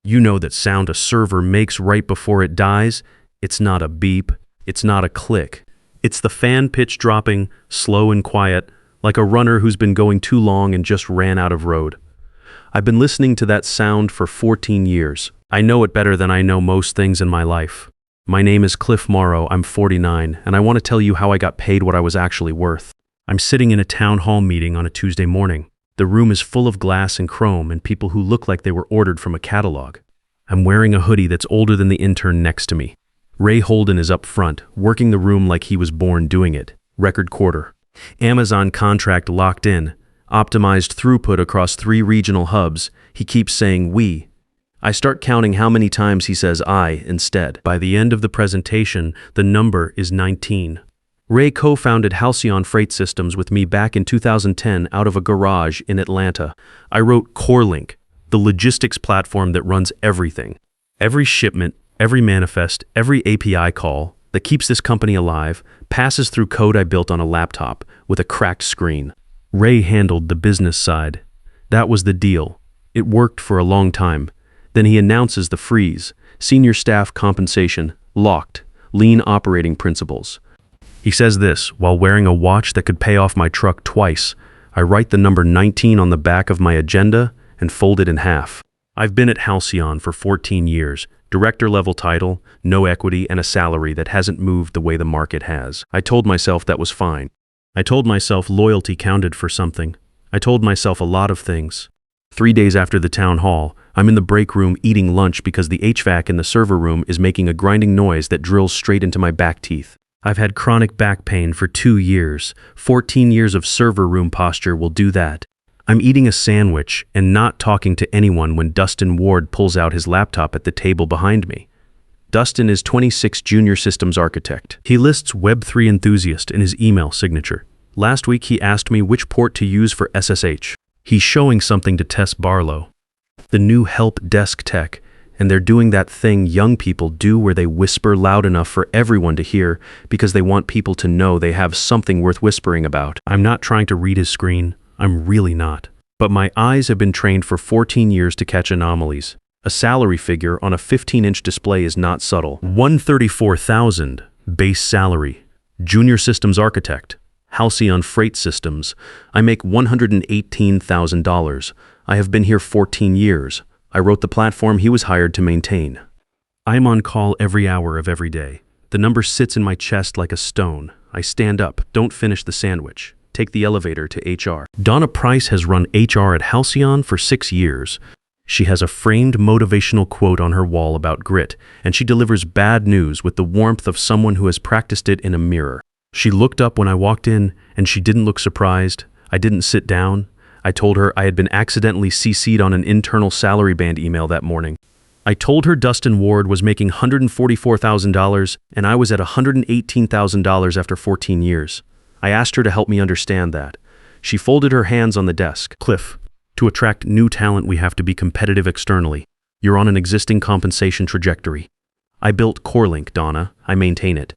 You know that sound a server makes right before it dies? It's not a beep, it's not a click. It's the fan pitch dropping, slow and quiet, like a runner who's been going too long and just ran out of road. I've been listening to that sound for 14 years. I know it better than I know most things in my life. My name is Cliff Morrow, I'm 49, and I want to tell you how I got paid what I was actually worth. I'm sitting in a town hall meeting on a Tuesday morning. The room is full of glass and chrome and people who look like they were ordered from a catalog. I'm wearing a hoodie that's older than the intern next to me. Ray Holden is up front, working the room like he was born doing it. Record quarter. Amazon contract locked in. Optimized throughput across 3 regional hubs. He keeps saying we. I start counting how many times he says I instead. By the end of the presentation, the number is 19. Ray co-founded Halcyon Freight Systems with me back in 2010 out of a garage in Atlanta. I wrote CoreLink, the logistics platform that runs everything. Every shipment, every manifest, every API call that keeps this company alive passes through code I built on a laptop with a cracked screen. Ray handled the business side. That was the deal. It worked for a long time. Then he announces the freeze, senior staff compensation, locked, lean operating principles. He says this while wearing a watch that could pay off my truck twice. I write the number 19 on the back of my agenda and fold it in half. I've been at Halcyon for 14 years, director-level title, no equity, and a salary that hasn't moved the way the market has. I told myself that was fine. I told myself loyalty counted for something. I told myself a lot of things. 3 days after the town hall, I'm in the break room eating lunch because the HVAC in the server room is making a grinding noise that drills straight into my back teeth. I've had chronic back pain for 2 years. 14 years of server room posture will do that. I'm eating a sandwich and not talking to anyone when Dustin Ward pulls out his laptop at the table behind me. Dustin is 26 junior systems architect. He lists Web3 enthusiast in his email signature. Last week he asked me which port to use for SSH. He's showing something to Tess Barlow, the new help desk tech, and they're doing that thing young people do where they whisper loud enough for everyone to hear because they want people to know they have something worth whispering about. I'm not trying to read his screen. I'm really not. But my eyes have been trained for 14 years to catch anomalies. A salary figure on a 15-inch display is not subtle. $134,000 base salary. Junior systems architect. Halcyon Freight Systems. I make $118,000. I have been here 14 years. I wrote the platform he was hired to maintain. I'm on call every hour of every day. The number sits in my chest like a stone. I stand up, don't finish the sandwich. Take the elevator to HR. Donna Price has run HR at Halcyon for 6 years. She has a framed motivational quote on her wall about grit, and she delivers bad news with the warmth of someone who has practiced it in a mirror. She looked up when I walked in, and she didn't look surprised. I didn't sit down. I told her I had been accidentally CC'd on an internal salary band email that morning. I told her Dustin Ward was making $144,000 and I was at $118,000 after 14 years. I asked her to help me understand that. She folded her hands on the desk. Cliff, to attract new talent we have to be competitive externally. You're on an existing compensation trajectory. I built CoreLink, Donna. I maintain it.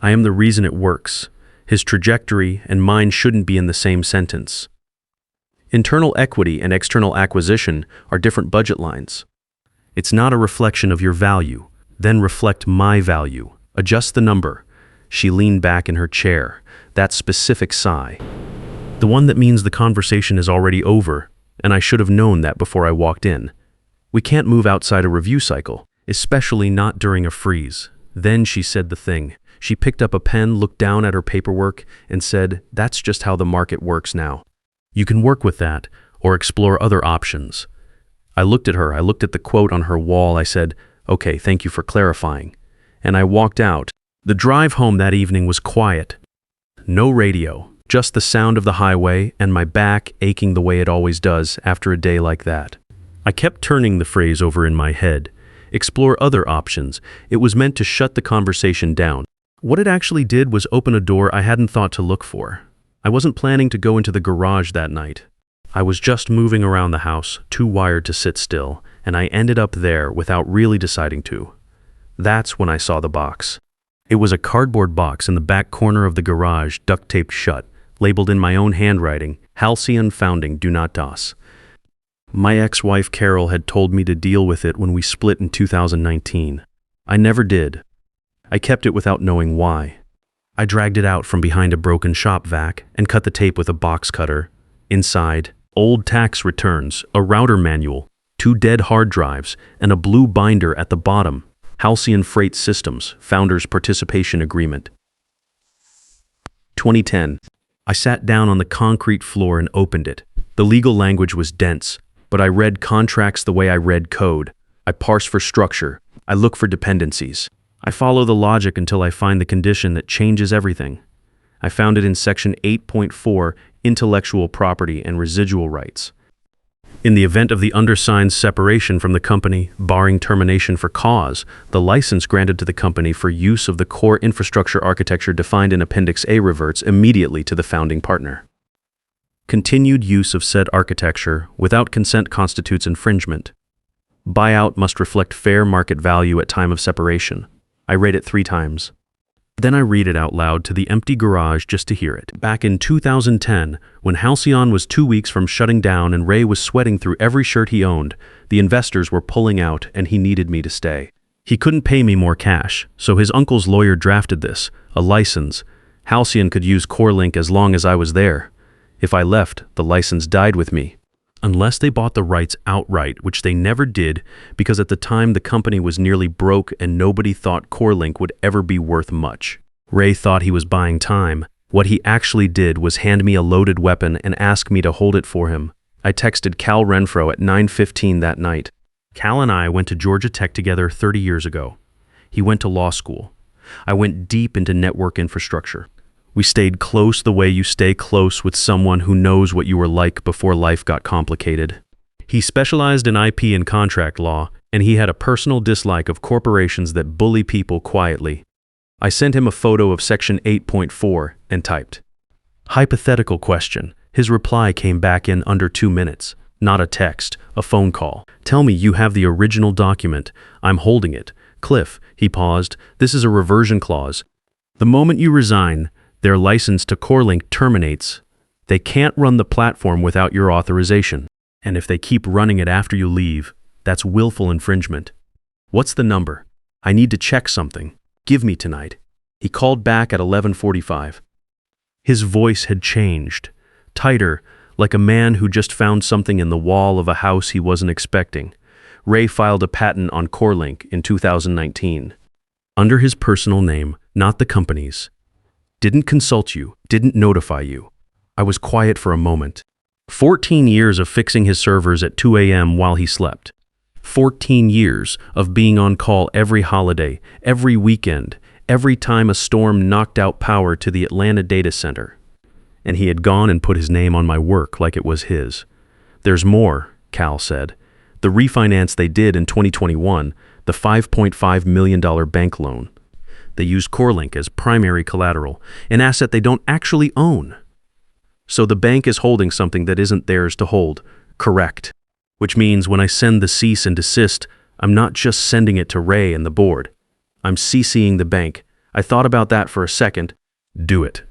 I am the reason it works. His trajectory and mine shouldn't be in the same sentence. Internal equity and external acquisition are different budget lines. It's not a reflection of your value. Then reflect my value. Adjust the number. She leaned back in her chair. That specific sigh. The one that means the conversation is already over, and I should have known that before I walked in. We can't move outside a review cycle, especially not during a freeze. Then she said the thing. She picked up a pen, looked down at her paperwork, and said, "That's just how the market works now. You can work with that, or explore other options." I looked at her, I looked at the quote on her wall, I said, "Okay, thank you for clarifying." And I walked out. The drive home that evening was quiet. No radio, just the sound of the highway and my back aching the way it always does after a day like that. I kept turning the phrase over in my head. Explore other options. It was meant to shut the conversation down. What it actually did was open a door I hadn't thought to look for. I wasn't planning to go into the garage that night. I was just moving around the house, too wired to sit still, and I ended up there without really deciding to. That's when I saw the box. It was a cardboard box in the back corner of the garage, duct-taped shut, labeled in my own handwriting, Halcyon Founding Do Not DOS. My ex-wife Carol had told me to deal with it when we split in 2019. I never did. I kept it without knowing why. I dragged it out from behind a broken shop vac and cut the tape with a box cutter. Inside, old tax returns, a router manual, 2 dead hard drives, and a blue binder at the bottom. Halcyon Freight Systems, Founders Participation Agreement. 2010. I sat down on the concrete floor and opened it. The legal language was dense, but I read contracts the way I read code. I parse for structure. I look for dependencies. I follow the logic until I find the condition that changes everything. I found it in Section 8.4, Intellectual Property and Residual Rights. In the event of the undersigned's separation from the company, barring termination for cause, the license granted to the company for use of the core infrastructure architecture defined in Appendix A reverts immediately to the founding partner. Continued use of said architecture without consent constitutes infringement. Buyout must reflect fair market value at time of separation. I rate it 3 times. Then I read it out loud to the empty garage just to hear it. Back in 2010, when Halcyon was 2 weeks from shutting down and Ray was sweating through every shirt he owned, the investors were pulling out and he needed me to stay. He couldn't pay me more cash, so his uncle's lawyer drafted this, a license. Halcyon could use CoreLink as long as I was there. If I left, the license died with me. Unless they bought the rights outright, which they never did, because at the time the company was nearly broke and nobody thought CoreLink would ever be worth much. Ray thought he was buying time. What he actually did was hand me a loaded weapon and ask me to hold it for him. I texted Cal Renfro at 9:15 that night. Cal and I went to Georgia Tech together 30 years ago. He went to law school. I went deep into network infrastructure. We stayed close the way you stay close with someone who knows what you were like before life got complicated. He specialized in IP and contract law, and he had a personal dislike of corporations that bully people quietly. I sent him a photo of Section 8.4 and typed, "Hypothetical question." His reply came back in under 2 minutes. Not a text, a phone call. "Tell me you have the original document. I'm holding it. Cliff," he paused, "this is a reversion clause. The moment you resign, their license to CoreLink terminates. They can't run the platform without your authorization. And if they keep running it after you leave, that's willful infringement. What's the number? I need to check something. Give me tonight." He called back at 11:45. His voice had changed, tighter, like a man who just found something in the wall of a house he wasn't expecting. Ray filed a patent on CoreLink in 2019. Under his personal name, not the company's. Didn't consult you, didn't notify you. I was quiet for a moment. 14 years of fixing his servers at 2 a.m. while he slept. 14 years of being on call every holiday, every weekend, every time a storm knocked out power to the Atlanta data center. And he had gone and put his name on my work like it was his. "There's more," Cal said. "The refinance they did in 2021, the $5.5 million bank loan. They used CoreLink as primary collateral, an asset they don't actually own. So the bank is holding something that isn't theirs to hold, correct? Which means when I send the cease and desist, I'm not just sending it to Ray and the board. I'm CCing the bank. I thought about that for a second. Do it.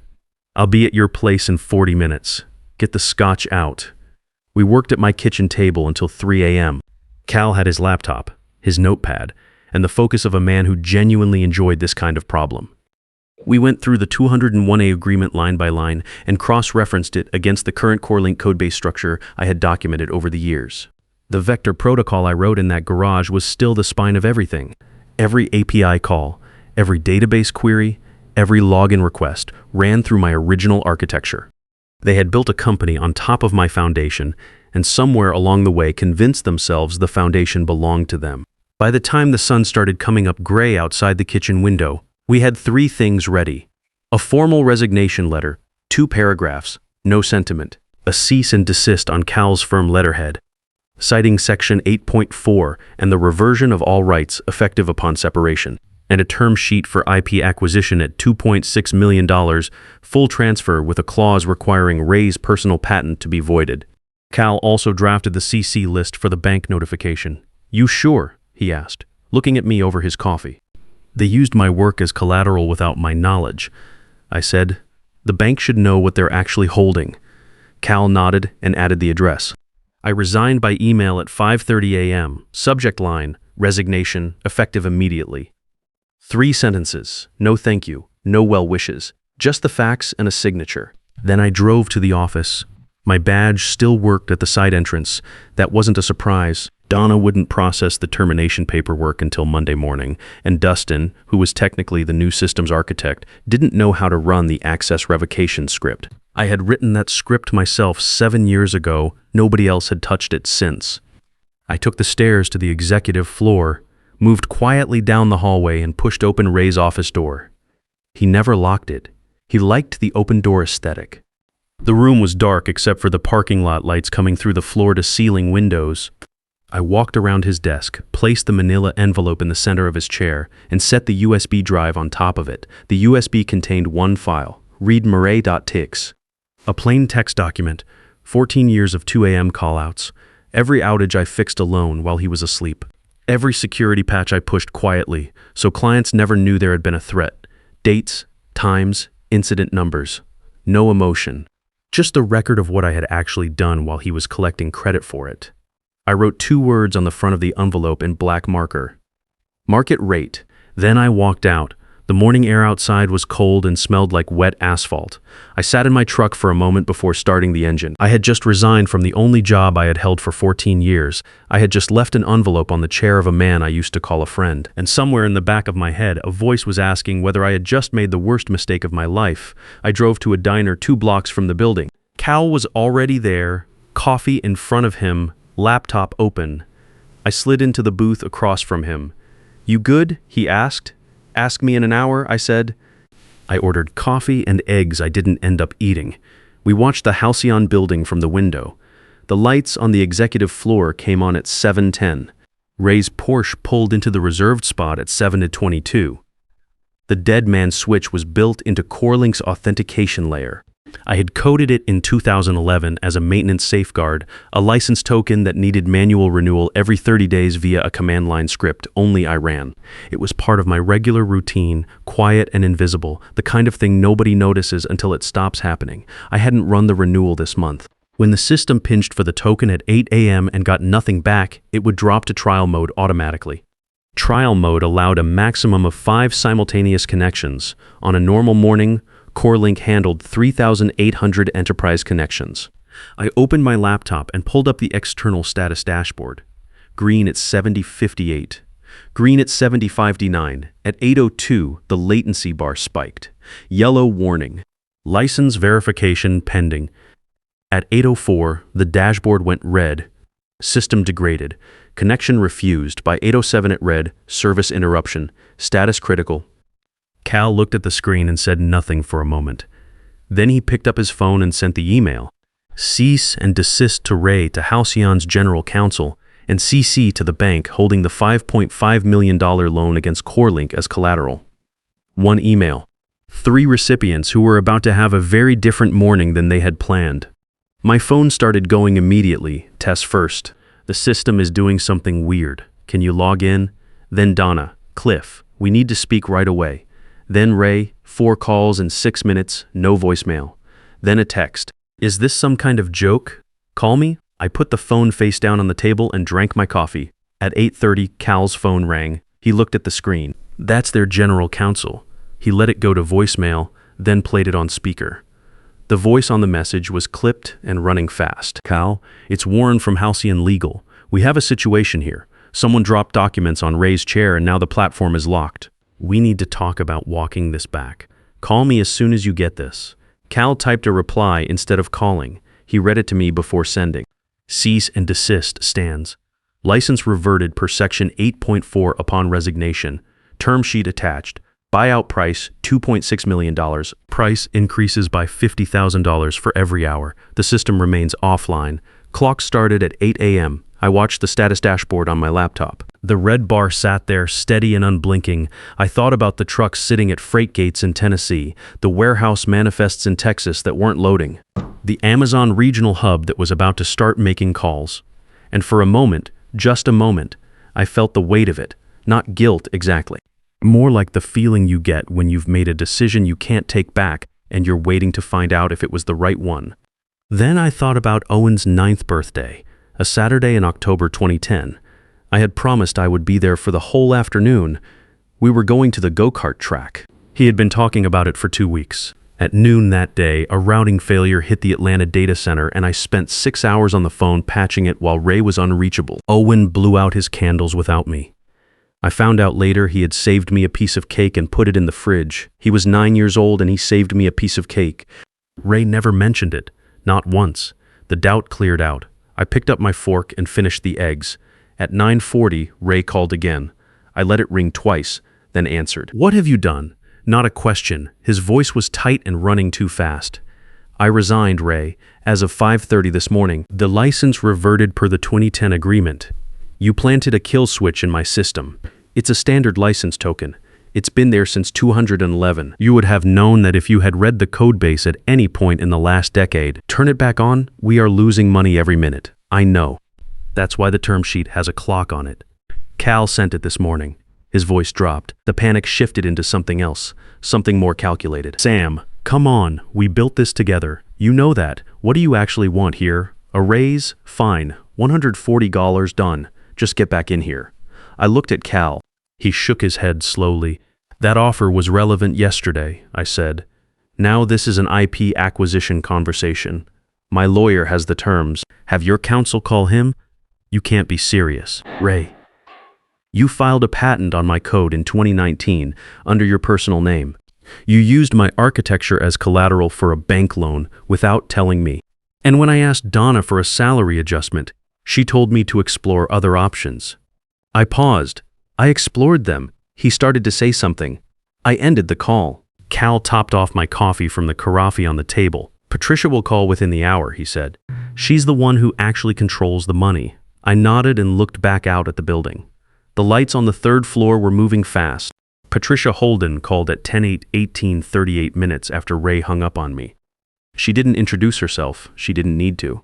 I'll be at your place in 40 minutes. Get the scotch out." We worked at my kitchen table until 3 a.m. Cal had his laptop, his notepad, and the focus of a man who genuinely enjoyed this kind of problem. We went through the 201A agreement line by line and cross-referenced it against the current CoreLink codebase structure I had documented over the years. The vector protocol I wrote in that garage was still the spine of everything. Every API call, every database query, every login request ran through my original architecture. They had built a company on top of my foundation, and somewhere along the way convinced themselves the foundation belonged to them. By the time the sun started coming up gray outside the kitchen window, we had 3 things ready. A formal resignation letter, 2 paragraphs, no sentiment, a cease and desist on Cal's firm letterhead, citing Section 8.4 and the reversion of all rights effective upon separation, and a term sheet for IP acquisition at $2.6 million, full transfer with a clause requiring Ray's personal patent to be voided. Cal also drafted the CC list for the bank notification. "You sure?" he asked, looking at me over his coffee. "They used my work as collateral without my knowledge." I said, "The bank should know what they're actually holding." Cal nodded and added the address. I resigned by email at 5:30 a.m. Subject line, resignation, effective immediately. 3 sentences, no thank you, no well wishes, just the facts and a signature. Then I drove to the office. My badge still worked at the side entrance. That wasn't a surprise. Donna wouldn't process the termination paperwork until Monday morning, and Dustin, who was technically the new systems architect, didn't know how to run the access revocation script. I had written that script myself 7 years ago. Nobody else had touched it since. I took the stairs to the executive floor, moved quietly down the hallway, and pushed open Ray's office door. He never locked it. He liked the open door aesthetic. The room was dark except for the parking lot lights coming through the floor-to-ceiling windows. I walked around his desk, placed the manila envelope in the center of his chair, and set the USB drive on top of it. The USB contained one file, readmurray.tix. A plain text document, 14 years of 2 a.m. callouts. Every outage I fixed alone while he was asleep. Every security patch I pushed quietly, so clients never knew there had been a threat. Dates, times, incident numbers. No emotion. Just the record of what I had actually done while he was collecting credit for it. I wrote 2 words on the front of the envelope in black marker. Market rate. Then I walked out. The morning air outside was cold and smelled like wet asphalt. I sat in my truck for a moment before starting the engine. I had just resigned from the only job I had held for 14 years. I had just left an envelope on the chair of a man I used to call a friend. And somewhere in the back of my head, a voice was asking whether I had just made the worst mistake of my life. I drove to a diner 2 blocks from the building. Cal was already there, coffee in front of him, laptop open. I slid into the booth across from him. "You good?" he asked. "Ask me in an hour," I said. I ordered coffee and eggs I didn't end up eating. We watched the Halcyon building from the window. The lights on the executive floor came on at 7:10. Ray's Porsche pulled into the reserved spot at 7:22. The dead man switch was built into CoreLink's authentication layer. I had coded it in 2011 as a maintenance safeguard, a license token that needed manual renewal every 30 days via a command line script only I ran. It was part of my regular routine, quiet and invisible, the kind of thing nobody notices until it stops happening. I hadn't run the renewal this month. When the system pinched for the token at 8 a.m. and got nothing back, it would drop to trial mode automatically. Trial mode allowed a maximum of 5 simultaneous connections. On a normal morning, CoreLink handled 3,800 enterprise connections. I opened my laptop and pulled up the external status dashboard. Green at 7058. Green at 7059. At 8:02, the latency bar spiked. Yellow warning. License verification pending. At 8:04, the dashboard went red. System degraded. Connection refused. By 8:07 it read, service interruption. Status critical. Cal looked at the screen and said nothing for a moment. Then he picked up his phone and sent the email. Cease and desist to Ray to Halcyon's general counsel and CC to the bank holding the $5.5 million loan against CoreLink as collateral. 1 email. 3 recipients who were about to have a very different morning than they had planned. My phone started going immediately, test first. The system is doing something weird. Can you log in? Then Donna, Cliff, we need to speak right away. Then Ray, 4 calls in 6 minutes, no voicemail. Then a text. Is this some kind of joke? Call me? I put the phone face down on the table and drank my coffee. At 8:30, Cal's phone rang. He looked at the screen. That's their general counsel. He let it go to voicemail, then played it on speaker. The voice on the message was clipped and running fast. Cal, it's Warren from Halcyon Legal. We have a situation here. Someone dropped documents on Ray's chair and now the platform is locked. We need to talk about walking this back. Call me as soon as you get this. Cal typed a reply instead of calling. He read it to me before sending. Cease and desist stands. License reverted per section 8.4 upon resignation. Term sheet attached. Buyout price $2.6 million. Price increases by $50,000 for every hour. The system remains offline. Clock started at 8 a.m. I watched the status dashboard on my laptop. The red bar sat there, steady and unblinking. I thought about the trucks sitting at freight gates in Tennessee, the warehouse manifests in Texas that weren't loading, the Amazon regional hub that was about to start making calls. And for a moment, just a moment, I felt the weight of it, not guilt exactly. More like the feeling you get when you've made a decision you can't take back and you're waiting to find out if it was the right one. Then I thought about Owen's 9th birthday. a Saturday in October 2010. I had promised I would be there for the whole afternoon. We were going to the go-kart track. He had been talking about it for 2 weeks. At noon that day, a routing failure hit the Atlanta data center and I spent 6 hours on the phone patching it while Ray was unreachable. Owen blew out his candles without me. I found out later he had saved me a piece of cake and put it in the fridge. He was 9 years old and he saved me a piece of cake. Ray never mentioned it, not once. The doubt cleared out. I picked up my fork and finished the eggs. At 9:40, Ray called again. I let it ring twice, then answered. "What have you done?" Not a question. His voice was tight and running too fast. "I resigned, Ray. As of 5:30 this morning, the license reverted per the 2010 agreement. You planted a kill switch in my system. It's a standard license token. It's been there since 211. You would have known that if you had read the codebase at any point in the last decade. Turn it back on, we are losing money every minute. I know. That's why the term sheet has a clock on it. Cal sent it this morning." His voice dropped. The panic shifted into something else, something more calculated. "Sam, come on, we built this together. You know that. What do you actually want here? A raise? Fine. $140 done. Just get back in here." I looked at Cal. He shook his head slowly. "That offer was relevant yesterday," I said. "Now this is an IP acquisition conversation. My lawyer has the terms. Have your counsel call him? You can't be serious." "Ray, you filed a patent on my code in 2019 under your personal name. You used my architecture as collateral for a bank loan without telling me. And when I asked Donna for a salary adjustment, she told me to explore other options. I paused. I explored them. He started to say something. I ended the call. Cal topped off my coffee from the carafe on the table. "Patricia will call within the hour," he said. "She's the one who actually controls the money." I nodded and looked back out at the building. The lights on the third floor were moving fast. Patricia Holden called at 10:18:38 minutes after Ray hung up on me. She didn't introduce herself. She didn't need to.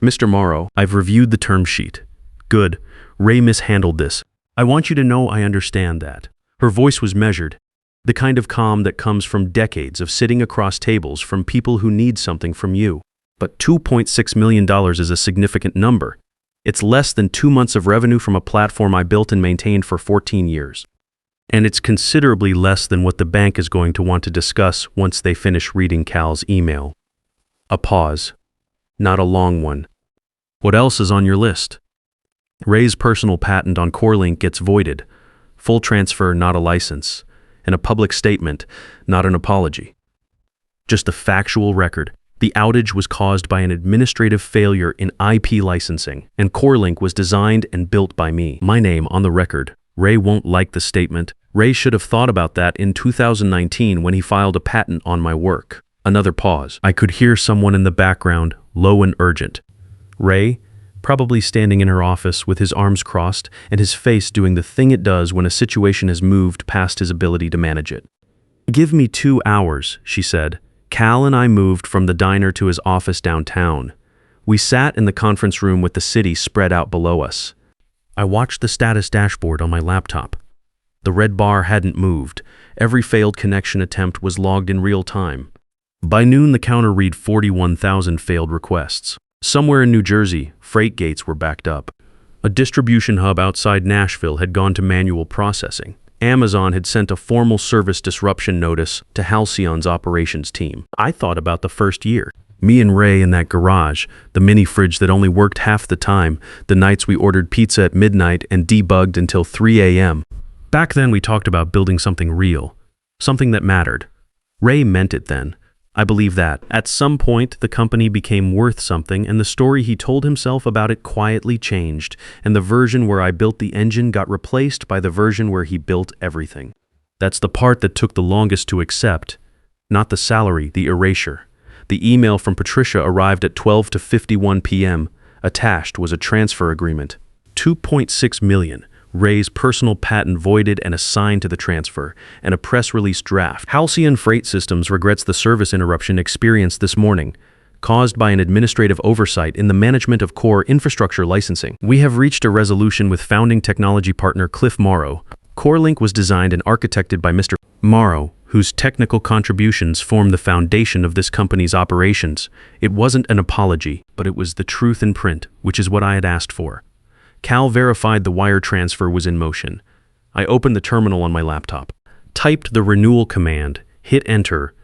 "Mr. Morrow, I've reviewed the term sheet." "Good. Ray mishandled this. I want you to know I understand that." Her voice was measured, the kind of calm that comes from decades of sitting across tables from people who need something from you. "But $2.6 million is a significant number. It's less than 2 months of revenue from a platform I built and maintained for 14 years. And it's considerably less than what the bank is going to want to discuss once they finish reading Cal's email." A pause. Not a long one. "What else is on your list?" "Ray's personal patent on CoreLink gets voided. Full transfer, not a license. And a public statement, not an apology. Just a factual record. The outage was caused by an administrative failure in IP licensing, and CoreLink was designed and built by me. My name on the record. Ray won't like the statement. Ray should have thought about that in 2019 when he filed a patent on my work." Another pause. I could hear someone in the background, low and urgent. Ray, probably standing in her office with his arms crossed and his face doing the thing it does when a situation has moved past his ability to manage it. "Give me 2 hours," she said. Cal and I moved from the diner to his office downtown. We sat in the conference room with the city spread out below us. I watched the status dashboard on my laptop. The red bar hadn't moved. Every failed connection attempt was logged in real time. By noon, the counter read 41,000 failed requests. Somewhere in New Jersey, freight gates were backed up. A distribution hub outside Nashville had gone to manual processing. Amazon had sent a formal service disruption notice to Halcyon's operations team. I thought about the first year. Me and Ray in that garage, the mini fridge that only worked half the time, the nights we ordered pizza at midnight and debugged until 3 a.m. Back then we talked about building something real, something that mattered. Ray meant it then. I believe that. At some point, the company became worth something, and the story he told himself about it quietly changed, and the version where I built the engine got replaced by the version where he built everything. That's the part that took the longest to accept. Not the salary, the erasure. The email from Patricia arrived at 12:51 p.m. Attached was a transfer agreement. $2.6 million. Ray's personal patent voided and assigned to the transfer, and a press release draft. Halcyon Freight Systems regrets the service interruption experienced this morning, caused by an administrative oversight in the management of core infrastructure licensing. We have reached a resolution with founding technology partner Cliff Morrow. CoreLink was designed and architected by Mr. Morrow, whose technical contributions form the foundation of this company's operations. It wasn't an apology, but it was the truth in print, which is what I had asked for. Cal verified the wire transfer was in motion. I opened the terminal on my laptop, typed the renewal command, hit enter.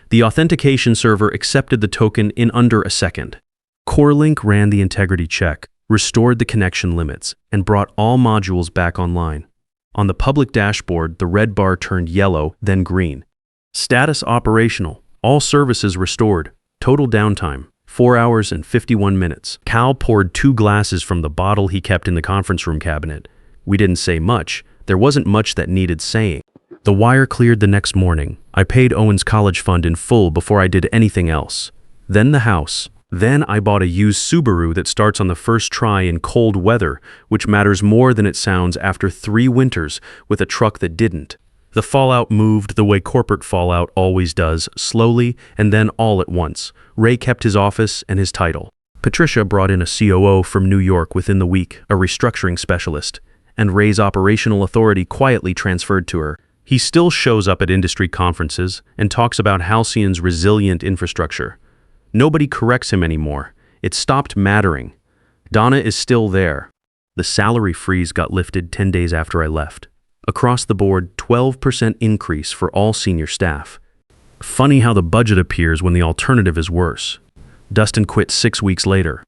The authentication server accepted the token in under a second. CoreLink ran the integrity check, restored the connection limits, and brought all modules back online. On the public dashboard, the red bar turned yellow, then green. Status operational. All services restored. Total downtime, 4 hours and 51 minutes. Cal poured 2 glasses from the bottle he kept in the conference room cabinet. We didn't say much. There wasn't much that needed saying. The wire cleared the next morning. I paid Owen's college fund in full before I did anything else. Then the house. Then I bought a used Subaru that starts on the first try in cold weather, which matters more than it sounds after 3 winters with a truck that didn't. The fallout moved the way corporate fallout always does, slowly and then all at once. Ray kept his office and his title. Patricia brought in a COO from New York within the week, a restructuring specialist, and Ray's operational authority quietly transferred to her. He still shows up at industry conferences and talks about Halcyon's resilient infrastructure. Nobody corrects him anymore. It stopped mattering. Donna is still there. The salary freeze got lifted 10 days after I left. Across the board, 12% increase for all senior staff. Funny how the budget appears when the alternative is worse. Dustin quit 6 weeks later.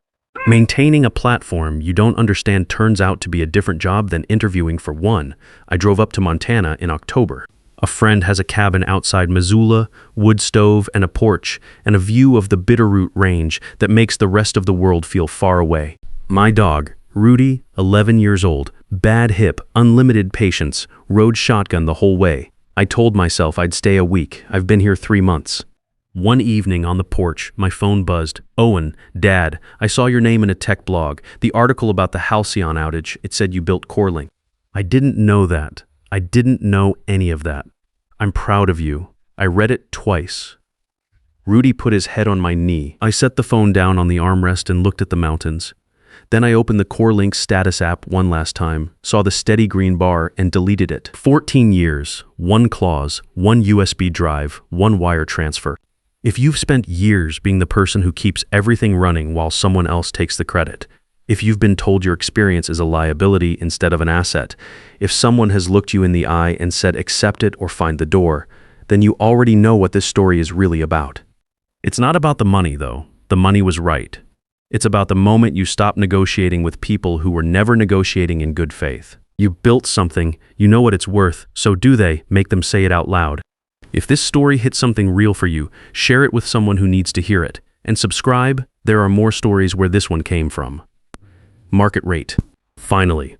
Maintaining a platform you don't understand turns out to be a different job than interviewing for one. I drove up to Montana in October. A friend has a cabin outside Missoula, wood stove, and a porch, and a view of the Bitterroot Range that makes the rest of the world feel far away. My dog, Rudy, 11 years old, bad hip, unlimited patience, rode shotgun the whole way. I told myself I'd stay a week. I've been here 3 months. One evening on the porch, my phone buzzed. Owen, Dad, I saw your name in a tech blog. The article about the Halcyon outage, it said you built CoreLink. I didn't know that. I didn't know any of that. I'm proud of you. I read it twice. Rudy put his head on my knee. I set the phone down on the armrest and looked at the mountains. Then I opened the CoreLink status app one last time, saw the steady green bar, and deleted it. 14 years, 1 clause, 1 USB drive, 1 wire transfer. If you've spent years being the person who keeps everything running while someone else takes the credit, if you've been told your experience is a liability instead of an asset, if someone has looked you in the eye and said accept it or find the door, then you already know what this story is really about. It's not about the money, though. The money was right. It's about the moment you stop negotiating with people who were never negotiating in good faith. You built something, you know what it's worth, so do they, make them say it out loud. If this story hit something real for you, share it with someone who needs to hear it. And subscribe, there are more stories where this one came from. Market rate. Finally,